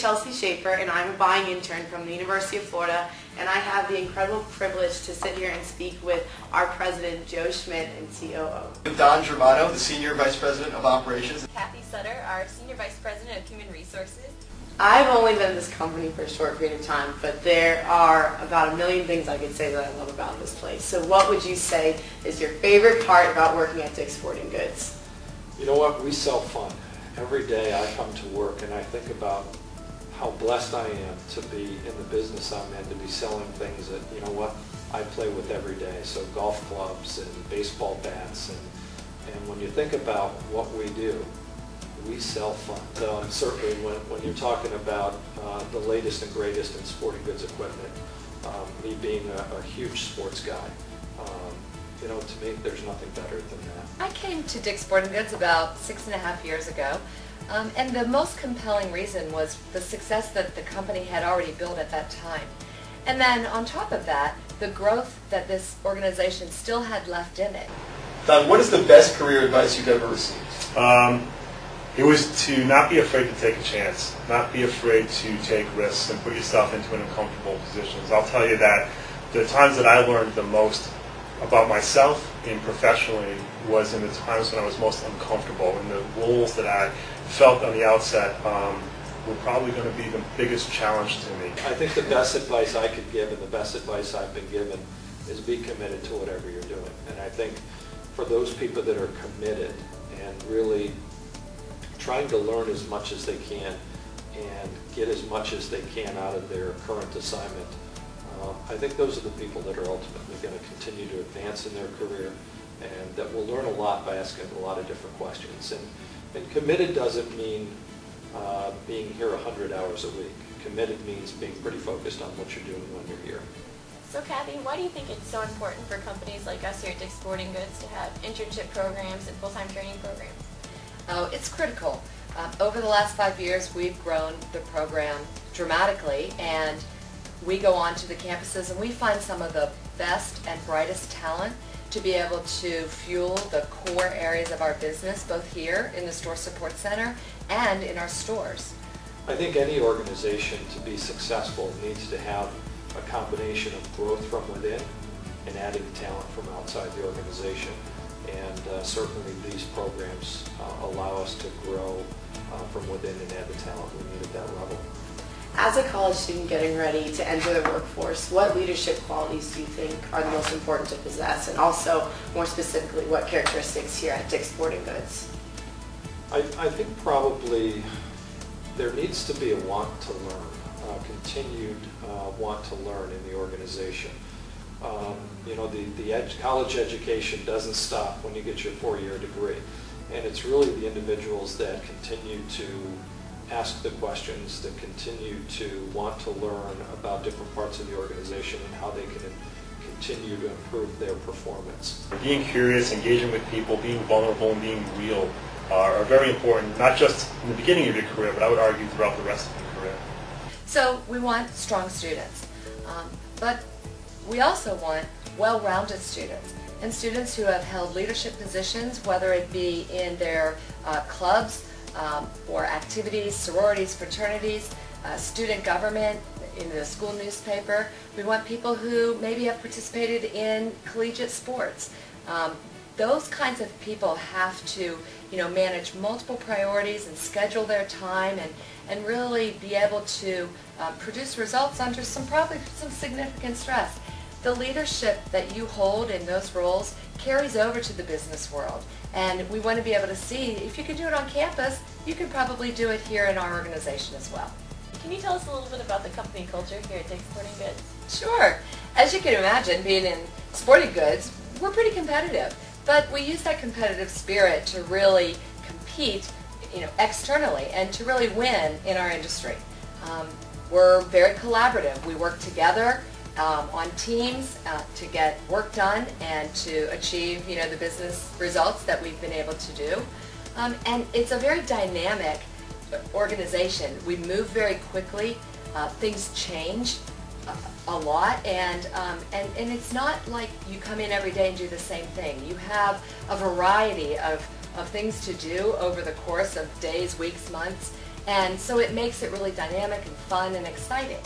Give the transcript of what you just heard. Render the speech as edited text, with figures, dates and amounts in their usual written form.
Chelsea Schaefer, and I'm a buying intern from the University of Florida, and I have the incredible privilege to sit here and speak with our president, Joe Schmidt, and COO. Don Germano, the Senior Vice President of Operations. Kathy Sutter, our Senior Vice President of Human Resources. I've only been in this company for a short period of time, but there are about a million things I could say that I love about this place. So what would you say is your favorite part about working at Dick's Sporting Goods? You know what? We sell fun. Every day I come to work and I think about how blessed I am to be in the business I'm in, to be selling things that, you know what, I play with every day. So golf clubs and baseball bats, and when you think about what we do, we sell fun. Certainly when you're talking about the latest and greatest in sporting goods equipment, me being a huge sports guy, you know, to me, there's nothing better than that. I came to Dick's Sporting Goods about 6.5 years ago, and the most compelling reason was the success that the company had already built at that time. And then on top of that, the growth that this organization still had left in it. Don, what is the best career advice you've ever received? It was to not be afraid to take a chance, not be afraid to take risks and put yourself into uncomfortable positions. I'll tell you that the times that I learned the most about myself and professionally was in the times when I was most uncomfortable, and the roles that I felt on the outset were probably going to be the biggest challenge to me. I think the best advice I could give, and the best advice I've been given, is be committed to whatever you're doing. And I think for those people that are committed and really trying to learn as much as they can and get as much as they can out of their current assignment, I think those are the people that are ultimately going to continue to advance in their career, and that will learn a lot by asking a lot of different questions. And committed doesn't mean being here 100 hours a week. Committed means being pretty focused on what you're doing when you're here. So Kathy, why do you think it's so important for companies like us here at Dick's Sporting Goods to have internship programs and full-time training programs? Oh, it's critical. Over the last 5 years, we've grown the program dramatically, and we go on to the campuses and we find some of the best and brightest talent to be able to fuel the core areas of our business, both here in the Store Support Center and in our stores. I think any organization, to be successful, needs to have a combination of growth from within and adding talent from outside the organization. And certainly these programs allow us to grow from within and add the talent we need at that level. As a college student getting ready to enter the workforce, what leadership qualities do you think are the most important to possess? And also, more specifically, what characteristics here at Dick's Sporting Goods? I think probably there needs to be a want to learn, continued want to learn in the organization. You know, the college education doesn't stop when you get your 4-year degree, and it's really the individuals that continue to ask the questions, that continue to want to learn about different parts of the organization and how they can continue to improve their performance. Being curious, engaging with people, being vulnerable, and being real are very important, not just in the beginning of your career, but I would argue throughout the rest of your career. So we want strong students, but we also want well-rounded students, and students who have held leadership positions, whether it be in their clubs, or activities, sororities, fraternities, student government, in the school newspaper. We want people who maybe have participated in collegiate sports. Those kinds of people have to, you know, manage multiple priorities and schedule their time and really be able to produce results under probably some significant stress. The leadership that you hold in those roles carries over to the business world, and we want to be able to see if you can do it on campus, you can probably do it here in our organization as well. Can you tell us a little bit about the company culture here at Dick's Sporting Goods? Sure. As you can imagine, being in sporting goods, we're pretty competitive, but we use that competitive spirit to really compete, you know, externally and to really win in our industry. We're very collaborative. We work together on teams to get work done and to achieve, you know, the business results that we've been able to do. And it's a very dynamic organization. We move very quickly. Things change a lot, and it's not like you come in every day and do the same thing. You have a variety of things to do over the course of days, weeks, months, And so it makes it really dynamic and fun and exciting.